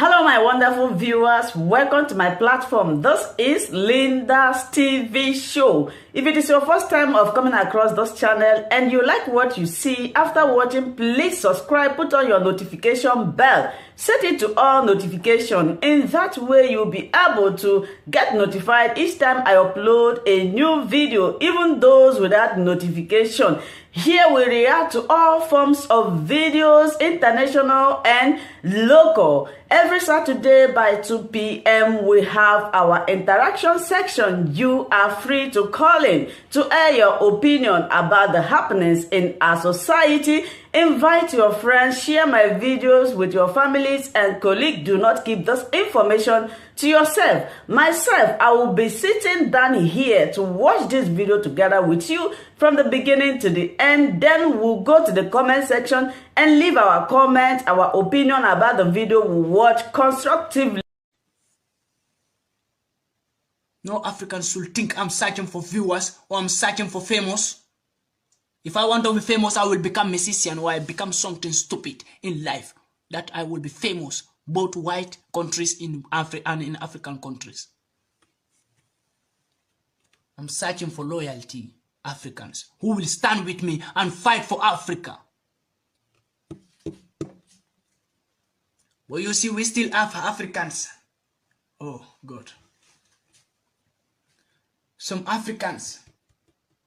Hello my wonderful viewers, welcome to my platform. This is Linda's TV show. If it is your first time of coming across this channel and you like what you see after watching, please subscribe, put on your notification bell, set it to all notification. In that way you'll be able to get notified each time I upload a new video, even those without notification. Here we react to all forms of videos, international and local. Every Saturday by 2 p.m. we have our interaction section. You are free to call in to air your opinion about the happenings in our society. Invite your friends, share my videos with your families and colleagues. Do not keep this information to yourself. Myself, I will be sitting down here to watch this video together with you from the beginning to the end. Then we'll go to the comment section and leave our comment, our opinion about the video we watch constructively. No African should think I'm searching for viewers or I'm searching for famous. If I want to be famous, I will become a musician or I become something stupid in life. That I will be famous, both white countries in Africa and in African countries. I'm searching for loyalty, Africans, who will stand with me and fight for Africa. But you see, we still have Africans. Oh, God. Some Africans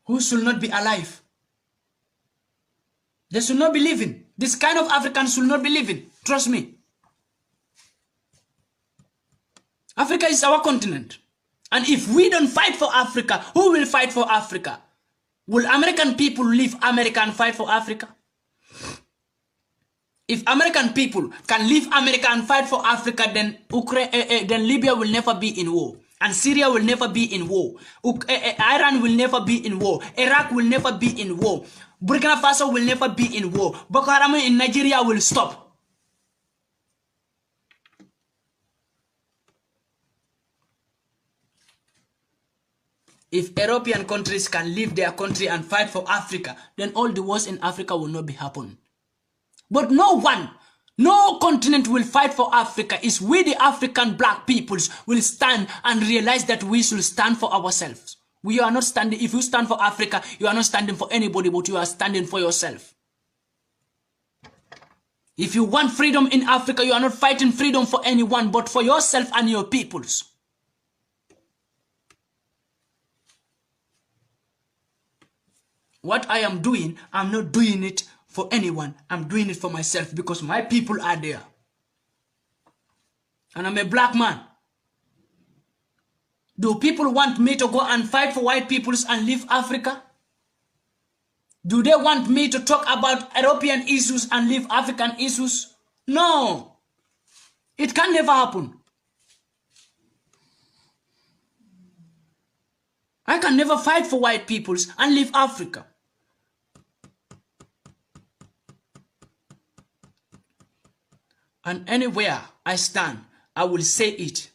who should not be alive. They should not be living. This kind of Africans should not be living. Trust me. Africa is our continent. And if we don't fight for Africa, who will fight for Africa? Will American people leave America and fight for Africa? If American people can leave America and fight for Africa, then then Libya will never be in war. And Syria will never be in war. Iran will never be in war. Iraq will never be in war. Burkina Faso will never be in war. Boko Haram in Nigeria will stop. If European countries can leave their country and fight for Africa, then all the wars in Africa will not be happening. But no one, no continent will fight for Africa. It's we the African black peoples will stand and realize that we should stand for ourselves. We are not standing, if you stand for Africa, you are not standing for anybody, but you are standing for yourself. If you want freedom in Africa, you are not fighting freedom for anyone, but for yourself and your peoples. What I am doing, I'm not doing it for anyone. I'm doing it for myself because my people are there. And I'm a black man. Do people want me to go and fight for white peoples and leave Africa? Do they want me to talk about European issues and leave African issues? No. It can never happen. I can never fight for white peoples and leave Africa. And anywhere I stand, I will say it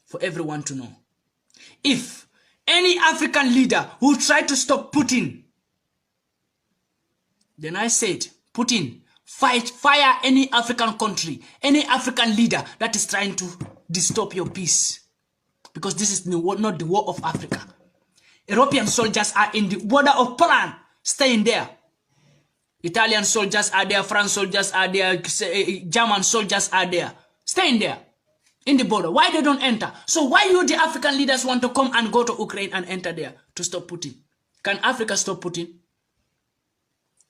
for everyone to know. If any African leader who tried to stop Putin, then I said, Putin, fire any African country, any African leader that is trying to disturb your peace. Because this is not the war of Africa. European soldiers are in the border of Poland, staying there. Italian soldiers are there, French soldiers are there, German soldiers are there. Staying there, in the border. Why they don't enter? So why you the African leaders want to come and go to Ukraine and enter there to stop Putin? Can Africa stop Putin?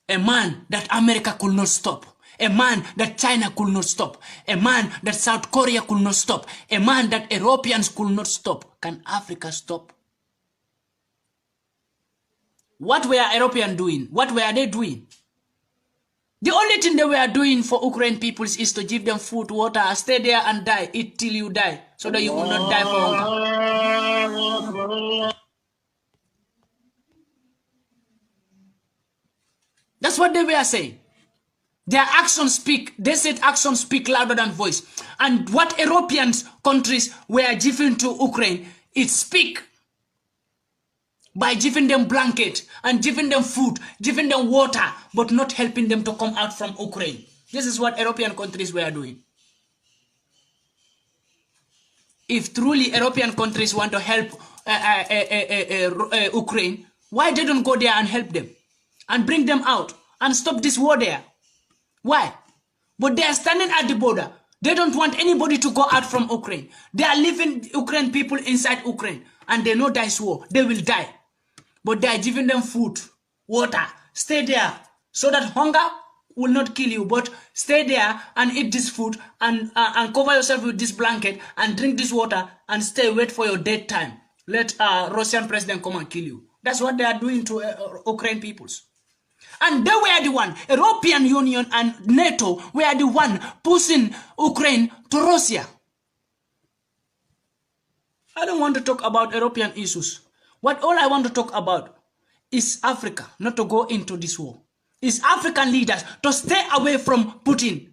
A man that America could not stop. A man that China could not stop. A man that South Korea could not stop. A man that Europeans could not stop. Can Africa stop? What were Europeans doing? What were they doing? The only thing they were doing for Ukraine peoples is to give them food, water, stay there and die, eat till you die, so that you will not die for hunger. That's what they were saying. Their actions speak, they said actions speak louder than voice. And what European countries were giving to Ukraine, it speak by giving them blanket and giving them food, giving them water, but not helping them to come out from Ukraine. This is what European countries were doing. If truly European countries want to help Ukraine, why they don't go there and help them and bring them out and stop this war there? Why? But they are standing at the border. They don't want anybody to go out from Ukraine. They are leaving Ukraine people inside Ukraine, and they know there is war. They will die. But they are giving them food, water. Stay there so that hunger will not kill you, but stay there and eat this food and cover yourself with this blanket and drink this water and stay, wait for your death time. Let Russian president come and kill you. That's what they are doing to Ukraine peoples. And they were the one, European Union and NATO were the one pushing Ukraine to Russia. I don't want to talk about European issues. All I want to talk about is Africa, not to go into this war. It's African leaders to stay away from Putin.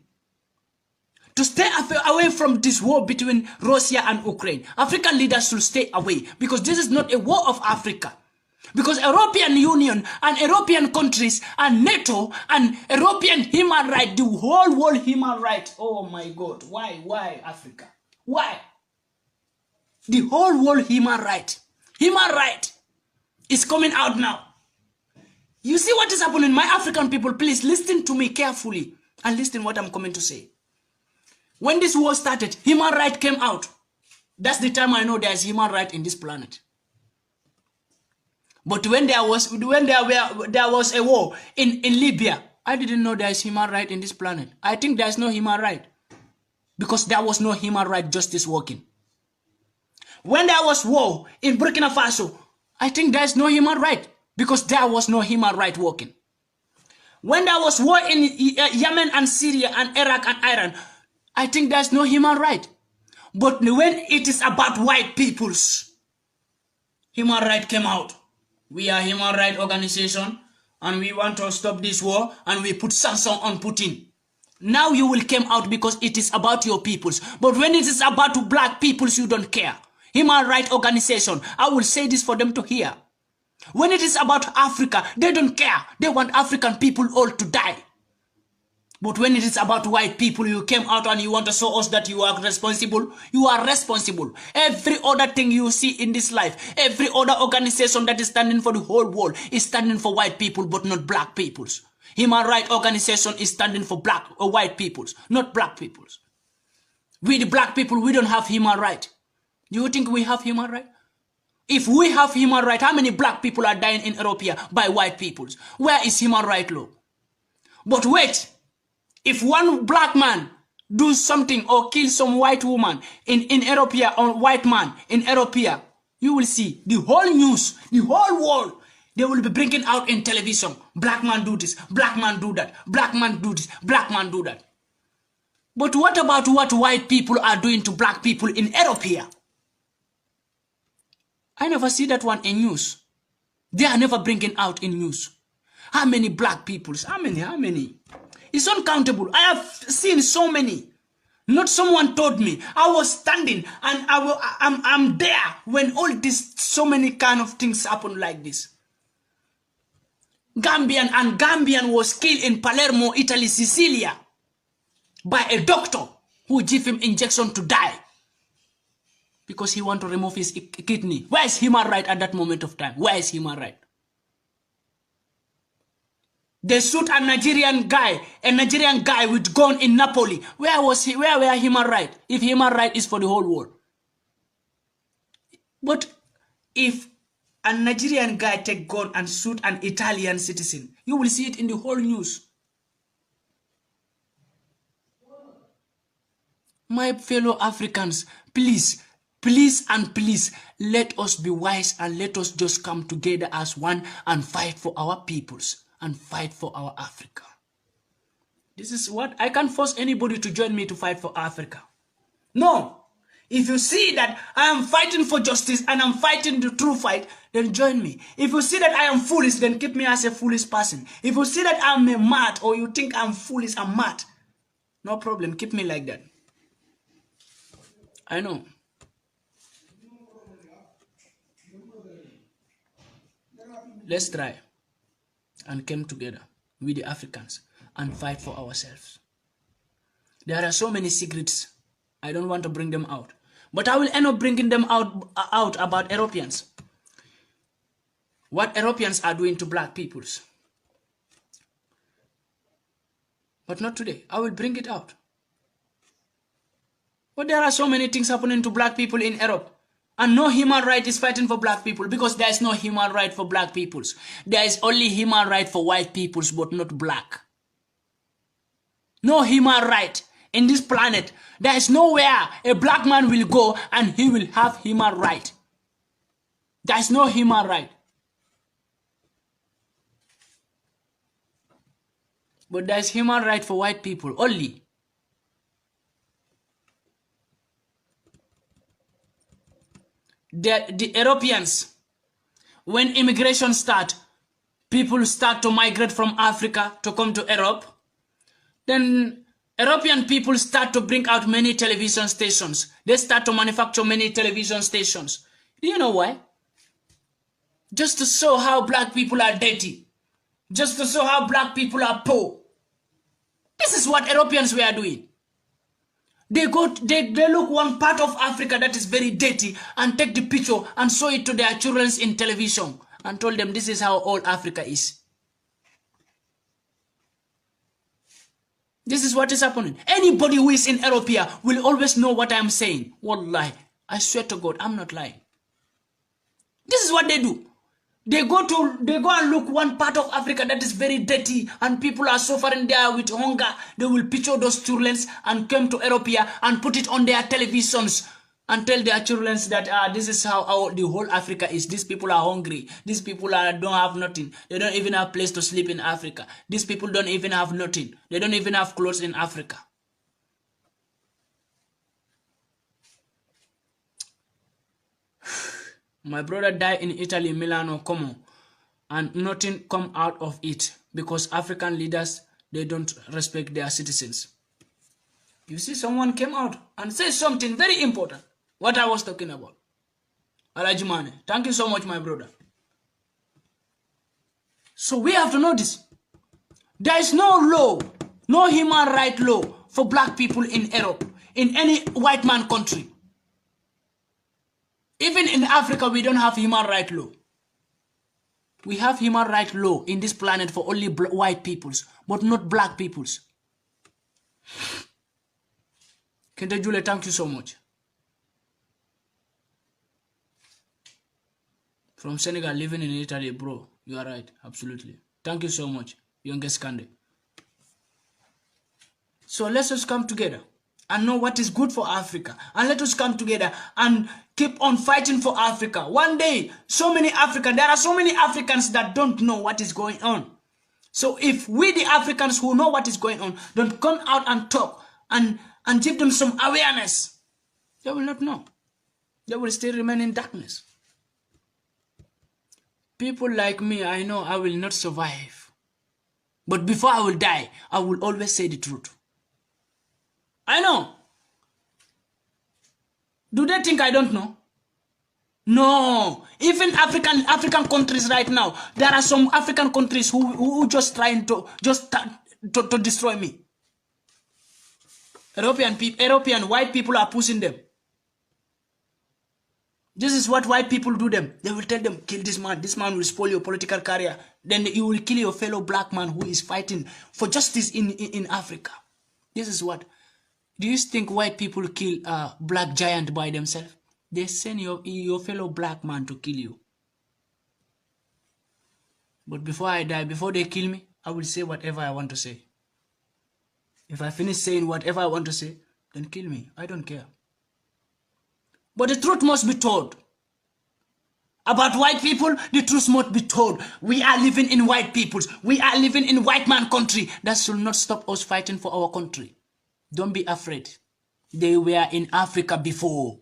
To stay away from this war between Russia and Ukraine. African leaders should stay away because this is not a war of Africa. Because European Union and European countries and NATO and European human rights, the whole world human rights. Oh my God, why Africa? Why? The whole world human right is coming out now. You see what is happening? My African people, please listen to me carefully and listen what I'm coming to say. When this war started, human right came out. That's the time I know there's human right in this planet. But when there was a war in Libya, I didn't know there's human right in this planet. I think there's no human right because there was no human right justice working. When there was war in Burkina Faso, I think there's no human right because there was no human right working. When there was war in Yemen and Syria and Iraq and Iran, I think there's no human right. But when it is about white peoples, human right came out. We are a human rights organization and we want to stop this war and we put sanctions on Putin. Now you will come out because it is about your peoples. But when it is about black peoples, you don't care. Human rights organization, I will say this for them to hear. When it is about Africa, they don't care. They want African people all to die. But when it is about white people, you came out and you want to show us that you are responsible. You are responsible. Every other thing you see in this life, every other organization that is standing for the whole world is standing for white people, but not black peoples. Human rights organization is standing for black or white peoples, not black peoples. We the black people, we don't have human right. Do you think we have human right? If we have human right, how many black people are dying in Europe by white peoples? Where is human right law? But wait. If one black man do something or kill some white woman in Europe or white man in Europe, you will see the whole news, the whole world, they will be bringing out in television. Black man do this, black man do that, black man do this, black man do that. But what about what white people are doing to black people in Europe? I never see that one in news. They are never bringing out in news. How many black peoples? How many? It's uncountable. I have seen so many. Not someone told me. I was standing and I'm there when all this, so many kind of things happen like this. Gambian was killed in Palermo, Italy, Sicilia by a doctor who gave him injection to die because he want to remove his kidney. Where is human right at that moment of time? Where is human right? They shoot a Nigerian guy with gun in Napoli. Where was he? Where were human right? If human right is for the whole world. But if a Nigerian guy take gun and shoot an Italian citizen, you will see it in the whole news. My fellow Africans, please, let us be wise and let us just come together as one and fight for our peoples. And fight for our Africa. This is what I can't force anybody to join me to fight for Africa. No. If you see that I am fighting for justice and I'm fighting the true fight, then join me. If you see that I am foolish, then keep me as a foolish person. If you see that I'm a mad or you think I'm foolish, I'm mad, no problem. Keep me like that. I know. Let's try. And came together with the Africans and fight for ourselves. There are so many secrets. I don't want to bring them out. But I will end up bringing them out about Europeans. What Europeans are doing to black peoples. But not today. I will bring it out. But there are so many things happening to black people in Europe. And no human right is fighting for black people because there is no human right for black peoples. There is only human right for white peoples, but not black. No human right in this planet. There is nowhere a black man will go and he will have human right. There is no human right. But there is human right for white people only. The Europeans, when immigration start, people start to migrate from Africa to come to Europe. Then European people start to bring out many television stations. They start to manufacture many television stations. Do you know why? Just to show how black people are dirty. Just to show how black people are poor. This is what Europeans were doing. They look one part of Africa that is very dirty and take the picture and show it to their children in television and told them this is how all Africa is. This is what is happening. Anybody who is in Europe here will always know what I am saying. Wallahi, I swear to God, I'm not lying. This is what they do. They go and look one part of Africa that is very dirty and people are suffering there with hunger. They will picture those children and come to Europe here and put it on their televisions and tell their children that this is how the whole Africa is. These people are hungry. These people don't have nothing. They don't even have place to sleep in Africa. These people don't even have nothing. They don't even have clothes in Africa. My brother died in Italy, Milano, Como, and nothing come out of it because African leaders, they don't respect their citizens. You see, someone came out and said something very important, what I was talking about. G0NE, thank you so much, my brother. So we have to know this. There is no law, no human right law for black people in Europe, in any white man country. Even in Africa, we don't have human right law. We have human right law in this planet for only white peoples, but not black peoples. Kente Jule, thank you so much. From Senegal, living in Italy, bro. You are right, absolutely. Thank you so much, youngest Kande. So let's just come together and know what is good for Africa. And let us come together and keep on fighting for Africa. One day, there are so many Africans that don't know what is going on. So if we, the Africans who know what is going on, don't come out and talk and give them some awareness, they will not know. They will still remain in darkness. People like me, I know I will not survive. But before I will die, I will always say the truth. I know. Do they think I don't know? No. Even African countries right now, there are some African countries who just trying to destroy me. European white people are pushing them. This is what white people do them. They will tell them, kill this man. This man will spoil your political career. Then you will kill your fellow black man who is fighting for justice in Africa. This is what. Do you think white people kill a black giant by themselves? They send your fellow black man to kill you. But before I die, before they kill me, I will say whatever I want to say. If I finish saying whatever I want to say, then kill me. I don't care. But the truth must be told. About white people, the truth must be told. We are living in white peoples. We are living in white man country. That should not stop us fighting for our country. Don't be afraid. They were in Africa before.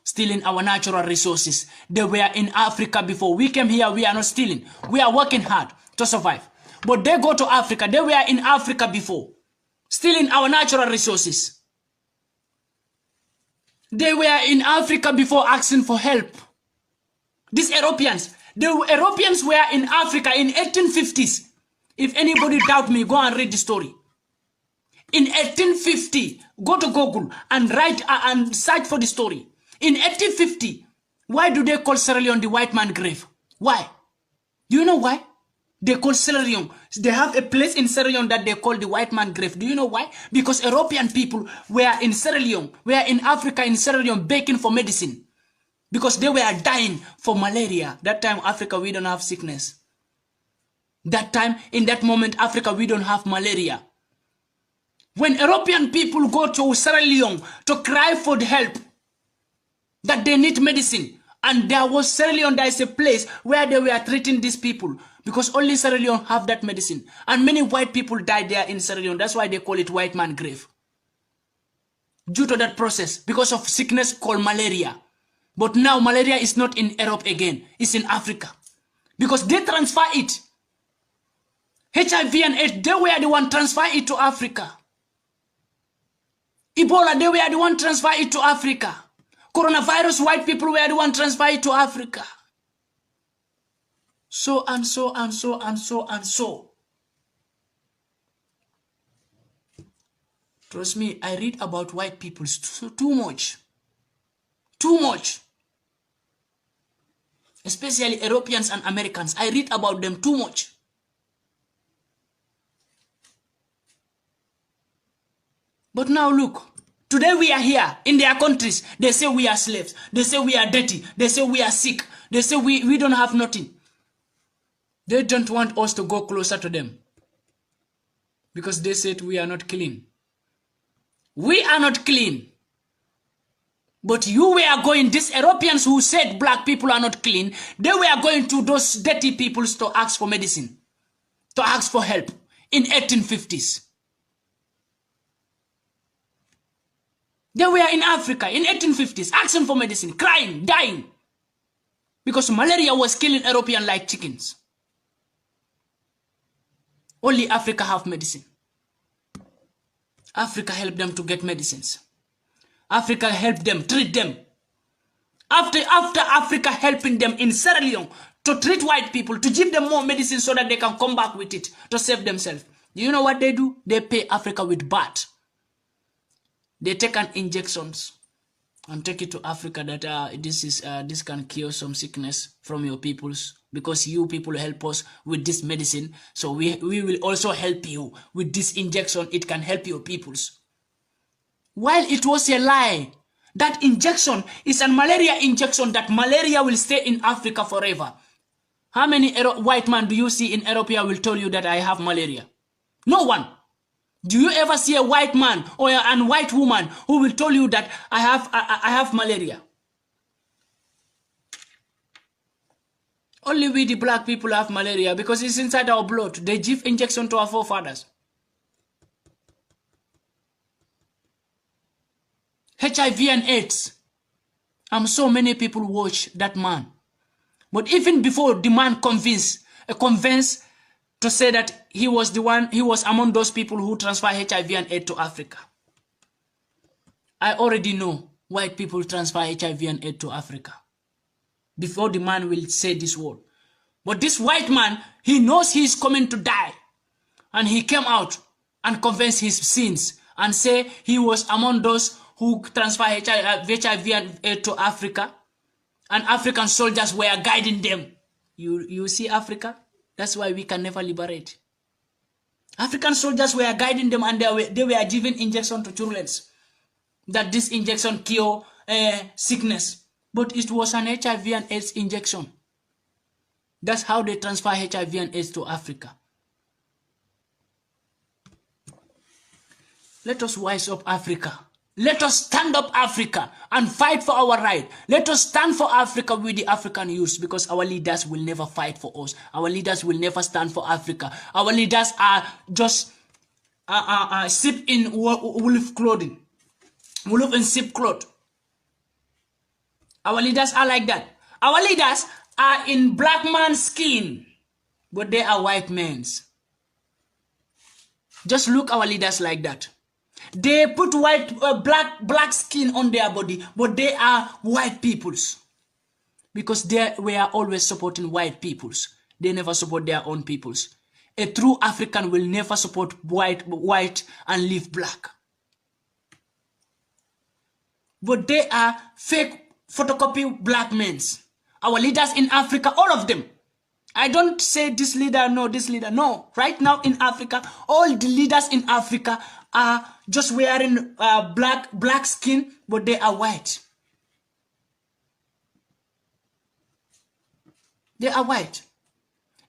Stealing our natural resources. They were in Africa before. We came here, we are not stealing. We are working hard to survive. But they go to Africa. They were in Africa before. Stealing our natural resources. They were in Africa before asking for help. These Europeans. The Europeans were in Africa in 1850s. If anybody doubt me, go and read the story. In 1850, go to Google and write and search for the story. In 1850, why do they call Sierra Leone the white man grave? Why? Do you know why? They call Sierra Leone. They have a place in Sierra Leone that they call the white man grave. Do you know why? Because European people were in Sierra Leone, were in Africa in Sierra Leone begging for medicine. Because they were dying for malaria. That time, Africa, we don't have sickness. That time, in that moment, Africa, we don't have malaria. When European people go to Sierra Leone to cry for the help, that they need medicine, and there was Sierra Leone, there is a place where they were treating these people, because only Sierra Leone have that medicine. And many white people died there in Sierra Leone. That's why they call it white man grave. Due to that process, because of sickness called malaria. But now malaria is not in Europe again, it's in Africa. Because they transfer it. HIV and AIDS, they were the one transfer it to Africa. Ebola, they were the one transfer it to Africa. Coronavirus, white people were the one transfer it to Africa. So and so and so and so and so. Trust me, I read about white people too much. Too much. Especially Europeans and Americans. I read about them too much. But now look, today we are here in their countries. They say we are slaves. They say we are dirty. They say we are sick. They say we don't have nothing. They don't want us to go closer to them. Because they said we are not clean. We are not clean. But you were going, these Europeans who said black people are not clean, they were going to those dirty people to ask for medicine, to ask for help in 1850s. They were in Africa in 1850s, asking for medicine, crying, dying. Because malaria was killing Europeans like chickens. Only Africa have medicine. Africa helped them to get medicines. Africa helped them, treat them. After Africa helping them in Sierra Leone to treat white people, to give them more medicine so that they can come back with it, to save themselves. Do you know what they do? They pay Africa with baht. They take an injections and take it to Africa that this can cure some sickness from your peoples, because you people help us with this medicine, so we will also help you with this injection. It can help your peoples. While it was a lie, that injection is a malaria injection, that malaria will stay in Africa forever. How many white men do you see in Europe will tell you that I have malaria? No one. Do you ever see a white man or a white woman who will tell you that I have malaria? Only we the black people have malaria because it's inside our blood. They give injection to our forefathers. HIV and AIDS. So many people watch that man. But even before the man convinced to say that he was among those people who transfer HIV and AIDS to Africa. I already know white people transfer HIV and AIDS to Africa. Before the man will say this word. But this white man, he knows he is coming to die. And he came out and confessed his sins and say he was among those who transfer HIV and AIDS to Africa. And African soldiers were guiding them. You see Africa? That's why we can never liberate. African soldiers were guiding them, and they were giving injection to children. That this injection cure sickness. But it was an HIV and AIDS injection. That's how they transfer HIV and AIDS to Africa. Let us wise up Africa. Let us stand up Africa and fight for our right. Let us stand for Africa with the African youth, because our leaders will never fight for us. Our leaders will never stand for Africa. Our leaders are just sip in wolf clothing. Wolf in sheep cloth. Our leaders are like that. Our leaders are in black man's skin, but they are white men's. Just look our leaders like that. They put black skin on their body, but they are white peoples. Because they were always supporting white peoples. They never support their own peoples. A true African will never support white and leave black. But they are fake photocopy black men. Our leaders in Africa, all of them. I don't say this leader, no, this leader, no. Right now in Africa, all the leaders in Africa are just wearing black skin, but they are white. They are white.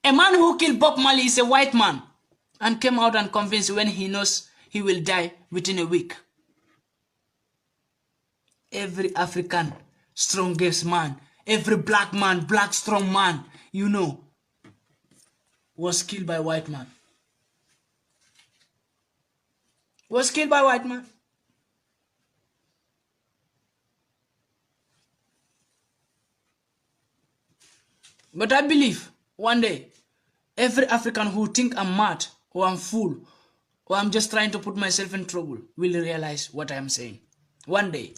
A man who killed Bob Marley is a white man and came out and convinced when he knows he will die within a week. Every African strongest man, every black man, black strong man, you know, was killed by white man. Was killed by white man. But I believe one day, every African who think I'm mad or I'm fool or I'm just trying to put myself in trouble will realize what I am saying. One day.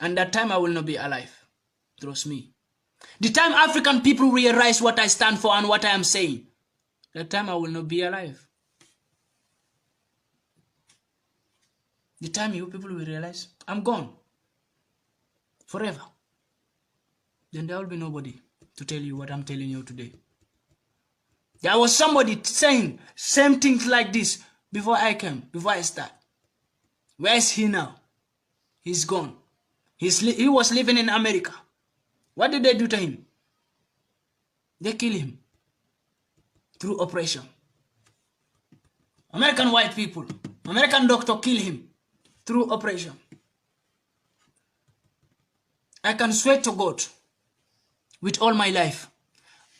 And that time I will not be alive. Trust me. The time African people realize what I stand for and what I am saying, that time I will not be alive. The time you people will realize I'm gone. Forever. Then there will be nobody to tell you what I'm telling you today. There was somebody saying same things like this before I came, before I start. Where is he now? He's gone. He was living in America. What did they do to him? They killed him through operation. American white people, American doctor killed him through operation. I can swear to God with all my life.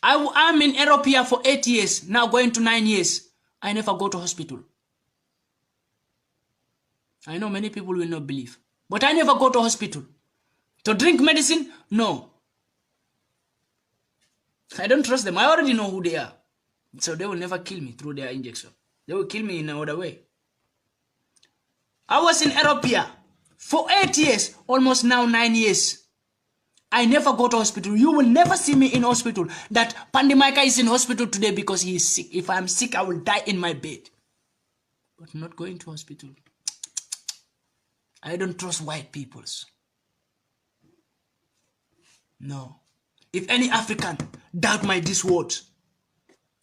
I'm in Europe here for 8 years, now going to 9 years. I never go to hospital. I know many people will not believe, but I never go to hospital. To drink medicine? No. I don't trust them. I already know who they are. So they will never kill me through their injection. They will kill me in another way. I was in Europe here for 8 years, almost now 9 years. I never go to hospital. You will never see me in hospital. That Pandemica is in hospital today because he is sick. If I'm sick, I will die in my bed. But not going to hospital. I don't trust white peoples. No. If any African doubt these words,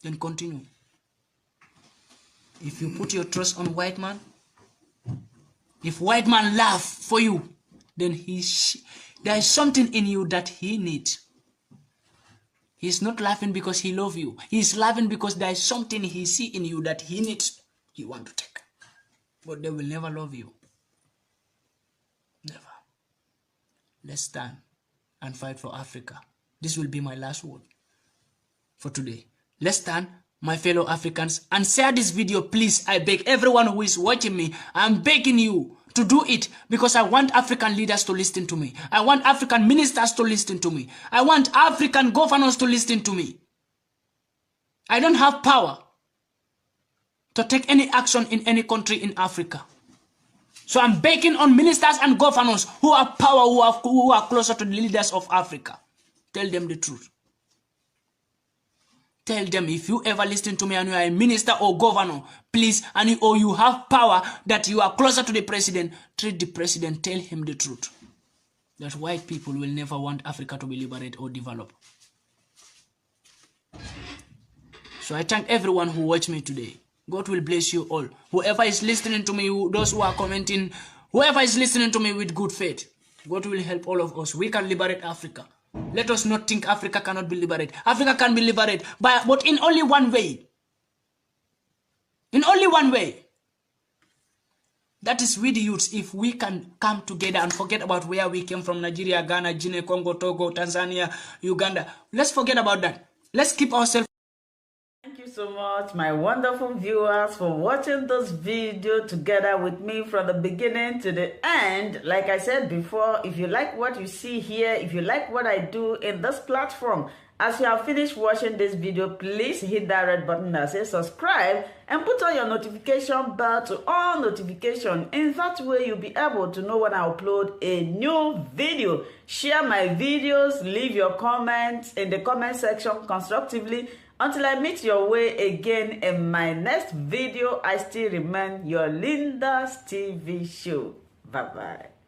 then continue. If you put your trust on white man, if white man laugh for you, then there is something in you that he needs. He's not laughing because he loves you. He's laughing because there is something he see in you that he needs. He want to take. But they will never love you. Never. Let's stand and fight for Africa. This will be my last word for today. Let's stand, my fellow Africans, and share this video, please. I beg everyone who is watching me, I'm begging you to do it because I want African leaders to listen to me. I want African ministers to listen to me. I want African governors to listen to me. I don't have power to take any action in any country in Africa. So I'm begging on ministers and governors who have power, who are closer to the leaders of Africa. Tell them the truth. Tell them, if you ever listen to me and you are a minister or governor, please, or you have power that you are closer to the president, treat the president, tell him the truth. That white people will never want Africa to be liberated or develop. So I thank everyone who watched me today. God will bless you all. Whoever is listening to me, those who are commenting, whoever is listening to me with good faith, God will help all of us. We can liberate Africa. Let us not think Africa cannot be liberated. Africa can be liberated, but in only one way. In only one way. That is we the youths. If we can come together and forget about where we came from, Nigeria, Ghana, Guinea, Congo, Togo, Tanzania, Uganda. Let's forget about that. Let's keep ourselves. Thank you so much, my wonderful viewers, for watching this video together with me from the beginning to the end. Like I said before, if you like what you see here, if you like what I do in this platform, as you have finished watching this video, please hit that red button that says subscribe and put on your notification bell to all notification. In that way, you'll be able to know when I upload a new video. Share my videos, leave your comments in the comment section constructively. Until I meet your way again in my next video, I still remain your Linda's TV show. Bye-bye.